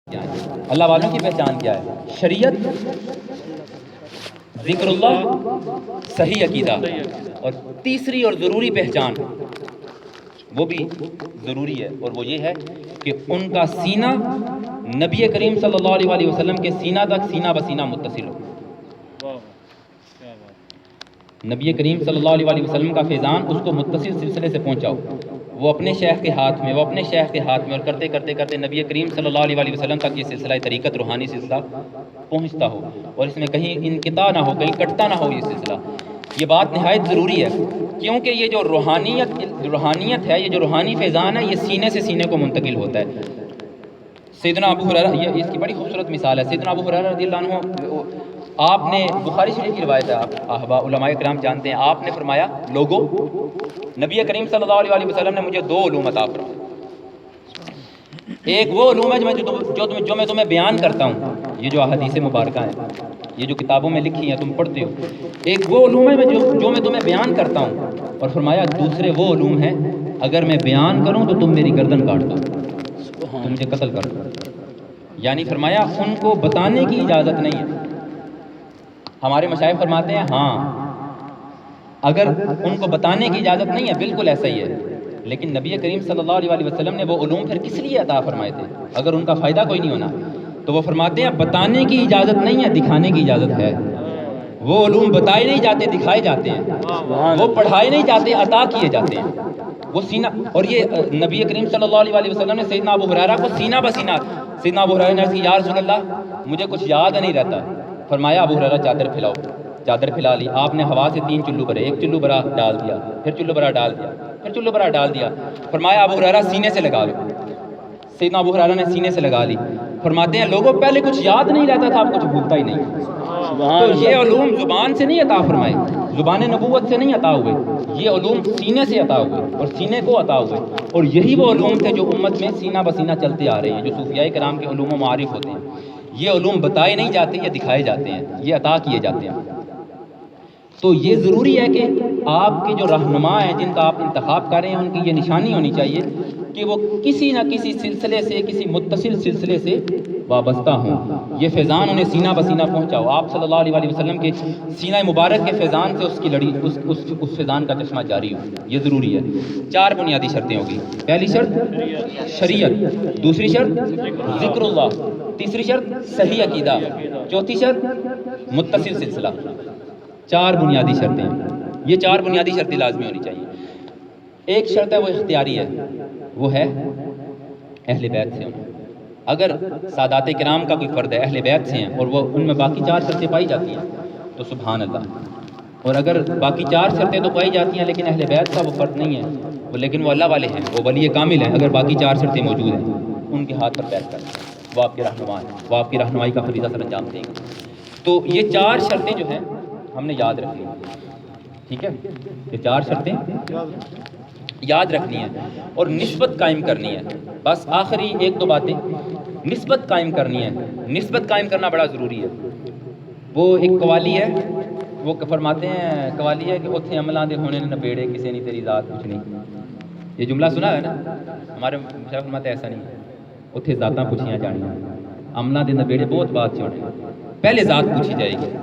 کیا ہے؟ اللہ والوں کی پہچان کیا ہے؟ شریعت، ذکر اللہ، صحیح عقیدہ، اور تیسری اور ضروری پہچان وہ بھی ضروری ہے، اور وہ یہ ہے کہ ان کا سینہ نبی کریم صلی اللہ علیہ وسلم کے سینہ تک سینہ بسینہ متصل ہو۔ نبی کریم صلی اللہ علیہ وسلم کا فیضان اس کو متصل سلسلے سے پہنچاؤ، وہ اپنے شیخ کے ہاتھ میں، وہ اپنے شیخ کے ہاتھ میں، اور کرتے کرتے کرتے نبی کریم صلی اللہ علیہ وسلم تک یہ سلسلہ طریقت روحانی سلسلہ پہنچتا ہو، اور اس میں کہیں انقطاع نہ ہو، کہیں کٹتا نہ ہو یہ سلسلہ۔ یہ بات نہایت ضروری ہے، کیونکہ یہ جو روحانیت ہے، یہ جو روحانی فیضان ہے، یہ سینے سے سینے کو منتقل ہوتا ہے۔ سیدنا ابو ہریرہ، یہ اس کی بڑی خوبصورت مثال ہے۔ سیدنا ابو ہریرہ رضی اللہ عنہ، آپ نے، بخاری شریف کی روایت ہے، آپ علماء کرام جانتے ہیں، آپ نے فرمایا، لوگوں، نبی کریم صلی اللہ علیہ وسلم نے مجھے دو علوم عطا فرمائے۔ ایک وہ علوم ہے جو میں تمہیں بیان کرتا ہوں، یہ جو احادیث مبارکہ ہیں، یہ جو کتابوں میں لکھی ہیں تم پڑھتے ہو، ایک وہ علوم ہے جو میں تمہیں بیان کرتا ہوں، اور فرمایا دوسرے وہ علوم ہیں اگر میں بیان کروں تو تم میری گردن کاٹ دو، تم مجھے قتل کر دو۔ یعنی فرمایا ان کو بتانے کی اجازت نہیں ہے۔ ہمارے مشائخ فرماتے ہیں ہاں، اگر ان کو بتانے کی اجازت نہیں ہے، بالکل ایسا ہی ہے، لیکن نبی کریم صلی اللہ علیہ وسلم نے وہ علوم پھر کس لیے عطا فرمائے تھے اگر ان کا فائدہ کوئی نہیں ہونا؟ تو وہ فرماتے ہیں بتانے کی اجازت نہیں ہے، دکھانے کی اجازت ہے۔ وہ علوم بتائے نہیں جاتے، دکھائے جاتے ہیں، وہ پڑھائے نہیں جاتے، عطا کیے جاتے ہیں۔ وہ سینہ، اور یہ نبی کریم صلی اللہ علیہ وسلم نے سیدنا ابو ہریرہ کو سینہ بسینہ، سیدنا ابو ہریرہ نے کہا یا رسول اللہ مجھے کچھ یاد نہیں رہتا، فرمایا ابو ہریرہ چادر پھیلاؤ، چادر پھیلا لی، آپ نے ہوا سے 3 چلو بھرے، ایک چلو بھرا ڈال دیا، پھر چلو بھرا ڈال دیا، پھر چلو بھرا ڈال دیا، فرمایا ابو ہریرہ سینے سے لگا لو۔ سیدنا ابو ہریرہ نے سینے سے لگا لی۔ فرماتے ہیں لوگوں پہلے کچھ یاد نہیں رہتا تھا، اب کچھ بھولتا ہی نہیں۔ تو یہ علوم زبان سے نہیں عطا فرمائے، زبان نبوت سے نہیں عطا ہوئے، یہ علوم سینے سے عطا ہوئے اور سینے کو عطا ہوئے، اور یہی وہ علوم تھے جو امت میں سینہ بسینہ چلتے آ رہے ہیں، جو صوفیاء کرام کے علوم و معارف ہوتے ہیں۔ یہ علوم بتائے نہیں جاتے، یہ دکھائے جاتے ہیں، یہ عطا کیے جاتے ہیں۔ تو یہ ضروری ہے کہ آپ کے جو رہنما ہیں جن کا آپ انتخاب کر رہے ہیں، ان کی یہ نشانی ہونی چاہیے کہ وہ کسی نہ کسی سلسلے سے، کسی متصل سلسلے سے وابستہ ہوں، یہ فیضان انہیں سینہ بسینہ پہنچاؤ۔ آپ صلی اللہ علیہ وسلم کے سینہ مبارک کے فیضان سے اس کی لڑی، اس فیضان کا چشمہ جاری ہو، یہ ضروری ہے۔ 4 بنیادی شرطیں ہوگی۔ پہلی شرط شریعت، دوسری شرط ذکر اللہ، تیسری شرط صحیح عقیدہ، چوتھی شرط متصل سلسلہ۔ 4 بنیادی شرطیں ہیں، یہ 4 بنیادی شرطیں لازمی ہونی چاہیے۔ ایک شرط ہے وہ اختیاری ہے، وہ ہے اہل بیت سے ہونا۔ اگر سادات کرام کا کوئی فرد ہے، اہل بیت سے ہیں، اور وہ ان میں باقی 4 شرطیں پائی جاتی ہیں تو سبحان اللہ، اور اگر باقی 4 شرطیں تو پائی جاتی ہیں لیکن اہل بیت کا وہ فرد نہیں ہے، لیکن وہ اللہ والے ہیں، وہ ولی کامل ہیں، اگر باقی 4 شرطیں موجود ہیں ان کے ہاتھ پر بیعت کریں، وہ آپ کے رہنما ہیں، وہ آپ کی رہنمائی کا فریضہ سر انجام دیں گے۔ تو یہ 4 شرطیں جو ہیں ہم نے یاد رکھنی ہیں، ٹھیک ہے؟ یہ 4 شرطیں یاد رکھنی ہے اور نسبت قائم کرنی ہے۔ بس آخری 1-2 باتیں، نسبت قائم کرنی ہے، نسبت قائم کرنا بڑا ضروری ہے۔ وہ ایک قوالی ہے، وہ فرماتے ہیں، قوالی ہے کہ اتھے عملاں دے ہونے نہ بیڑے کسے نہیں تیری ذات کچھ نہیں۔ یہ جملہ سنا ہے نا؟ ہمارے مشائخ فرماتے ہیں ایسا نہیں ہے، اتھے ذاتاں پوچھیاں جانیاں، عملاں دے نہ بیڑے بہت بات چھوڑے، پہلے ذات پوچھی جائے گی۔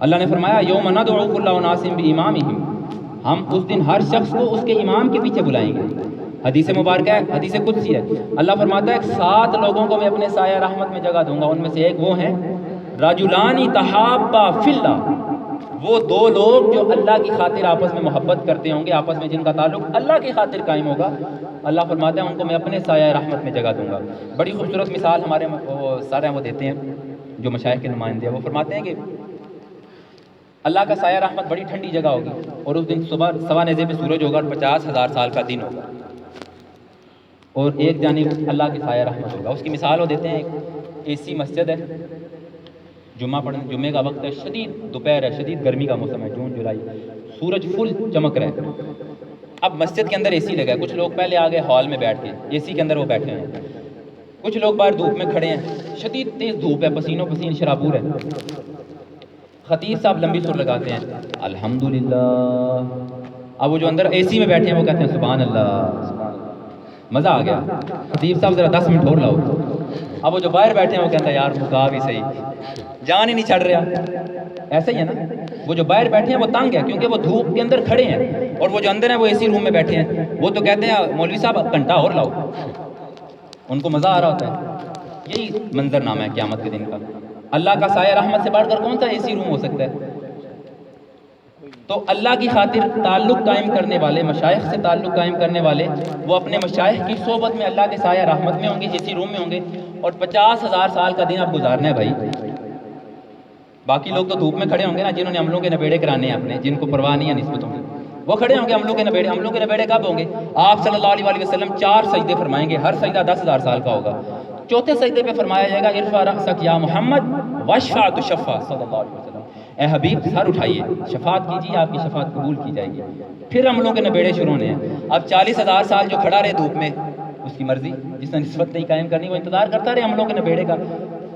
اللہ نے فرمایا یوم ندعو کل اناس بامامہم، ہم اس دن ہر شخص کو اس کے امام کے پیچھے بلائیں گے۔ حدیث مبارکہ ہے، حدیث قدسی ہے، اللہ فرماتا ہے 7 لوگوں کو میں اپنے سایہ رحمت میں جگہ دوں گا، ان میں سے ایک وہ ہیں رجلان تحابا فی اللہ، وہ 2 لوگ جو اللہ کی خاطر آپس میں محبت کرتے ہوں گے، آپس میں جن کا تعلق اللہ کی خاطر قائم ہوگا، اللہ فرماتا ہے ان کو میں اپنے سایہ رحمت میں جگہ دوں گا۔ بڑی خوبصورت مثال ہمارے سارے ہیں وہ دیتے ہیں جو مشائخ کے نمائندے ہیں، وہ فرماتے ہیں کہ اللہ کا سایہ رحمت بڑی ٹھنڈی جگہ ہوگی، اور اس دن صبح 1:15 پہ سورج ہوگا اور 50,000 سال کا دن ہوگا، اور ایک جانب اللہ کی سایہ رحمت ہوگا۔ اس کی مثال وہ دیتے ہیں، ایک AC مسجد ہے، جمعے کا وقت ہے، شدید دوپہر ہے، شدید گرمی کا موسم ہے، جون جولائی، سورج فل چمک رہا ہے۔ اب مسجد کے اندر AC لگا ہے، کچھ لوگ پہلے آگے ہال میں بیٹھ کے AC کے اندر وہ بیٹھے ہیں، کچھ لوگ باہر دھوپ میں کھڑے ہیں، شدید تیز دھوپ ہے، پسینوں پسین شرابور ہے۔ خطیب صاحب لمبی سر لگاتے ہیں الحمدللہ، اب وہ جو اندر AC میں بیٹھے ہیں وہ کہتے ہیں سبحان اللہ، سبحان اللہ، مزہ آ گیا، خطیب صاحب ذرا 10 منٹ اور لاؤ، اب وہ جو باہر بیٹھے ہیں وہ کہتا ہے یار مکا بھی صحیح، جان ہی نہیں چھڑ رہا. ایسا ہی ہے نا، وہ جو باہر بیٹھے ہیں وہ تنگ ہے کیونکہ وہ دھوپ کے اندر کھڑے ہیں، اور وہ جو اندر ہیں وہ اے سی روم میں بیٹھے ہیں. وہ تو کہتے ہیں مولوی صاحب گھنٹہ اور لاؤ، ان کو مزہ آ رہا ہوتا ہے. یہی منظر نامہ ہے قیامت کے دن کا. اللہ کا سایہ رحمت سے بڑھ کر کون سا اے سی روم ہو سکتا ہے؟ تو اللہ کی خاطر تعلق قائم کرنے والے، مشائخ سے تعلق قائم کرنے والے، وہ اپنے مشائخ کی صحبت میں اللہ کے سایہ رحمت میں ہوں گے، اسی روم میں ہوں گے. اور 50,000 سال کا دن اب گزارنا ہے بھائی. باقی لوگ تو دھوپ میں کھڑے ہوں گے نا، جنہوں نے عملوں کے نبیڑے کرانے ہیں اپنے، جن کو پرواہ نہیں ہے نسبتوں کی، وہ کھڑے ہوں گے عملوں کے نبیڑے. عملوں کے نبیڑے کب ہوں گے؟ آپ صلی اللہ علیہ وسلم 4 سجدے فرمائیں گے، ہر سجدہ 10,000 سال کا ہوگا. چوتھے سجدے پہ فرمایا جائے گا ارفع رأسک یا محمد واشفع تشفع، صلی اللہ علیہ وسلم، اے حبیب سر اٹھائیے، شفاعت کیجیے، آپ کی شفاعت قبول کی جائے گی. پھر عملوں کے نبیڑے شروع ہونے ہیں. اب 40,000 سال جو کھڑا رہے دھوپ میں، اس کی مرضی، جس نے نسبت نہیں قائم کرنی وہ انتظار کرتا رہے عملوں کے نبیڑے کا.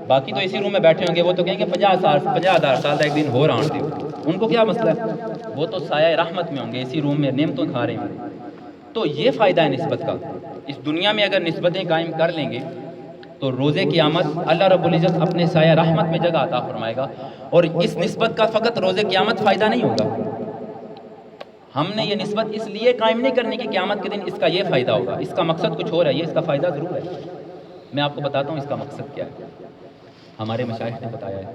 باقی تو اسی روم میں بیٹھے ہوں گے، وہ تو کہیں گے 50,000 سال کا ایک دن ہو رہا ہوں. ان کو کیا مسئلہ ہے؟ وہ تو سایہ رحمت میں ہوں گے، اسی روم میں نعمتوں کھا رہے ہیں. تو یہ فائدہ ہے نسبت کا. اس دنیا میں اگر نسبتیں قائم کر لیں گے تو روز قیامت اللہ رب العزت اپنے سایہ رحمت میں جگہ عطا فرمائے گا. اور اس نسبت کا فقط روز قیامت فائدہ نہیں ہوگا. ہم نے یہ نسبت اس لیے قائم نہیں کرنی کہ قیامت کے دن اس کا یہ فائدہ ہوگا. اس کا مقصد کچھ اور ہے، یہ اس کا فائدہ ضرور ہے. میں آپ کو بتاتا ہوں اس کا مقصد کیا ہے. ہمارے مشائخ نے بتایا ہے،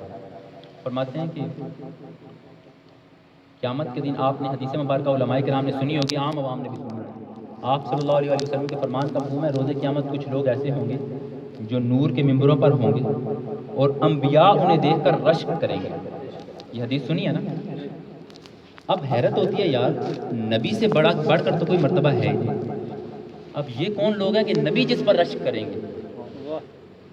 فرماتے ہیں کہ قیامت کے دن آپ نے حدیث مبارکہ علماء کرام نے سنی ہوگی، عام عوام نے بھی سنی ہوگی. آپ صلی اللہ علیہ وسلم کے فرمان کا مفہوم ہے روز قیامت کچھ لوگ ایسے ہوں گے جو نور کے ممبروں پر ہوں گے اور انبیاء انہیں دیکھ کر رشک کریں گے. یہ حدیث سنی ہے نا. اب حیرت ہوتی ہے یار، نبی سے بڑھ کر تو کوئی مرتبہ ہے ہی نہیں. اب یہ کون لوگ ہیں کہ نبی جس پر رشک کریں گے؟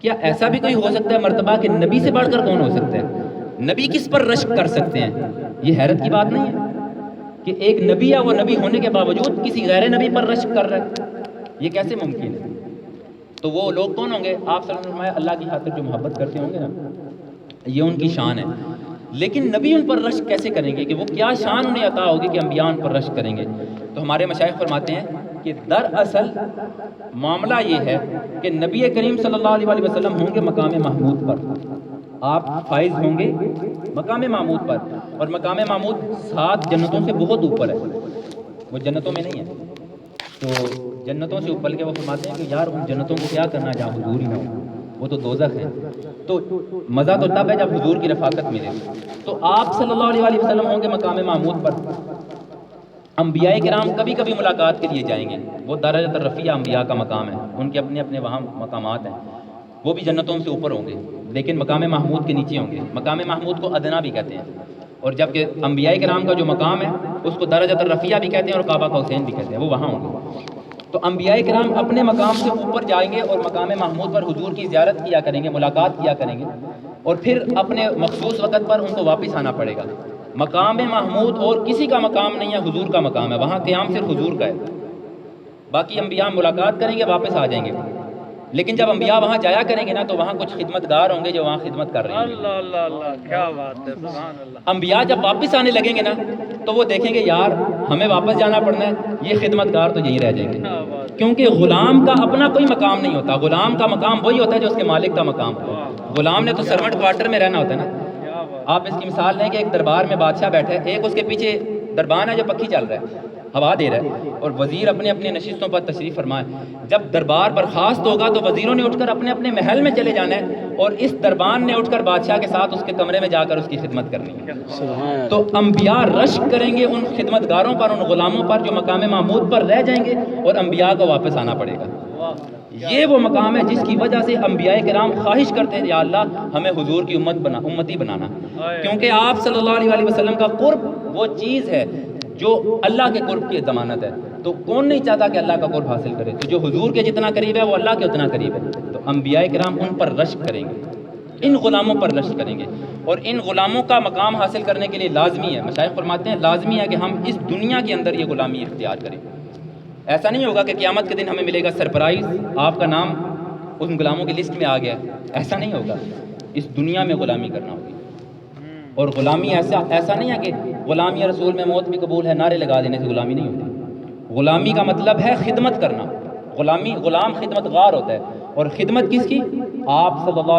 کیا ایسا بھی کوئی ہو سکتا ہے مرتبہ کہ نبی سے بڑھ کر کون ہو سکتا ہے؟ نبی کس پر رشک کر سکتے ہیں؟ یہ حیرت کی بات نہیں ہے کہ ایک نبی ہے، وہ نبی ہونے کے باوجود کسی غیر نبی پر رشک کر رہا ہے. یہ کیسے ممکن ہے؟ تو وہ لوگ کون ہوں گے؟ آپ صلی اللہ علیہ وسلم اللہ کی خاطر جو محبت کرتے ہوں گے نا، یہ ان کی شان ہے. لیکن نبی ان پر رشک کیسے کریں گے؟ کہ وہ کیا شان انہیں عطا ہوگی کہ انبیاء ان پر رشک کریں گے؟ تو ہمارے مشائخ فرماتے ہیں کہ دراصل معاملہ یہ ہے کہ نبی کریم صلی اللہ علیہ وسلم ہوں گے مقام محمود پر. آپ فائز ہوں گے مقام محمود پر، اور مقام محمود 7 جنتوں سے بہت اوپر ہے. وہ جنتوں میں نہیں ہے، تو جنتوں سے اوپر کے وہ فرماتے ہیں کہ یار ان جنتوں کو کیا کرنا جہاں حضور ہی نہ ہو، وہ تو دوزخ ہے. تو مزہ تو تب ہے جب حضور کی رفاقت ملے. تو آپ صلی اللہ علیہ وسلم ہوں گے مقام محمود پر. انبیاء کرام کبھی کبھی ملاقات کے لیے جائیں گے، وہ درجۃ الرفیع انبیاء کا مقام ہے، ان کے اپنے اپنے وہاں مقامات ہیں، وہ بھی جنتوں سے اوپر ہوں گے لیکن مقام محمود کے نیچے ہوں گے. مقام محمود کو ادنا بھی کہتے ہیں، اور جبکہ انبیاء کرام کا جو مقام ہے اس کو درجۃ الرفیع بھی کہتے ہیں اور قاب قوسین بھی کہتے ہیں، وہ وہاں ہوں گے. تو انبیاء کرام اپنے مقام سے اوپر جائیں گے اور مقام محمود پر حضور کی زیارت کیا کریں گے، ملاقات کیا کریں گے، اور پھر اپنے مخصوص وقت پر ان کو واپس آنا پڑے گا. مقام محمود اور کسی کا مقام نہیں ہے، حضور کا مقام ہے، وہاں قیام صرف حضور کا ہے. باقی انبیاء ملاقات کریں گے، واپس آ جائیں گے. لیکن جب انبیاء وہاں جایا کریں گے نا تو وہاں کچھ خدمتگار ہوں گے جو وہاں خدمت کر رہے ہیں. اللہ اللہ اللہ، کیا بات ہے، سبحان اللہ. انبیاء جب واپس آنے لگیں گے نا تو وہ دیکھیں گے یار ہمیں واپس جانا پڑنا ہے، یہ خدمتگار تو یہیں رہ جائیں گے. کیونکہ غلام کا اپنا کوئی مقام نہیں ہوتا، غلام کا مقام وہی ہوتا ہے جو اس کے مالک کا مقام ہوتا ہے. غلام نے تو سرونٹ کوارٹر میں رہنا ہوتا ہے نا. آپ اس کی مثال لیں کہ ایک دربار میں بادشاہ بیٹھا ہے، ایک اس کے پیچھے دربان ہے جو پکھی چل رہا ہے، ہوا دے رہا ہے، اور وزیر اپنے اپنے نشستوں پر تشریف فرمائے. جب دربار برخاست ہوگا تو وزیروں نے اٹھ کر اپنے اپنے محل میں چلے جانا ہے، اور اس دربان نے اٹھ کر بادشاہ کے ساتھ اس کے کمرے میں جا کر اس کی خدمت کرنی ہے. تو انبیاء رشک کریں گے ان خدمتگاروں پر، ان غلاموں پر جو مقام محمود پر رہ جائیں گے، اور انبیاء کو واپس آنا پڑے گا. یہ وہ مقام ہے جس کی وجہ سے انبیاء کرام خواہش کرتے ہیں یا اللہ ہمیں حضور کی امتی بنانا، کیونکہ آپ صلی اللہ علیہ وسلم کا قرب وہ چیز ہے جو اللہ کے قرب کی ضمانت ہے. تو کون نہیں چاہتا کہ اللہ کا قرب حاصل کرے؟ تو جو حضور کے جتنا قریب ہے وہ اللہ کے اتنا قریب ہے. تو انبیاء کرام ان پر رشک کریں گے، ان غلاموں پر رشک کریں گے، اور ان غلاموں کا مقام حاصل کرنے کے لیے لازمی ہے، مشائخ فرماتے ہیں لازمی ہے کہ ہم اس دنیا کے اندر یہ غلامی اختیار کریں. ایسا نہیں ہوگا کہ قیامت کے دن ہمیں ملے گا سرپرائز، آپ کا نام ان غلاموں کی لسٹ میں آ گیا. ایسا نہیں ہوگا، اس دنیا میں غلامی کرنا ہوگی. اور غلامی ایسا نہیں ہے کہ غلامی رسول میں موت بھی قبول ہے نعرے لگا دینے سے غلامی نہیں ہوتی. غلامی کا مطلب ہے خدمت کرنا. غلام خدمتگار ہوتا ہے، اور خدمت کس کی؟ آپ صلی اللہ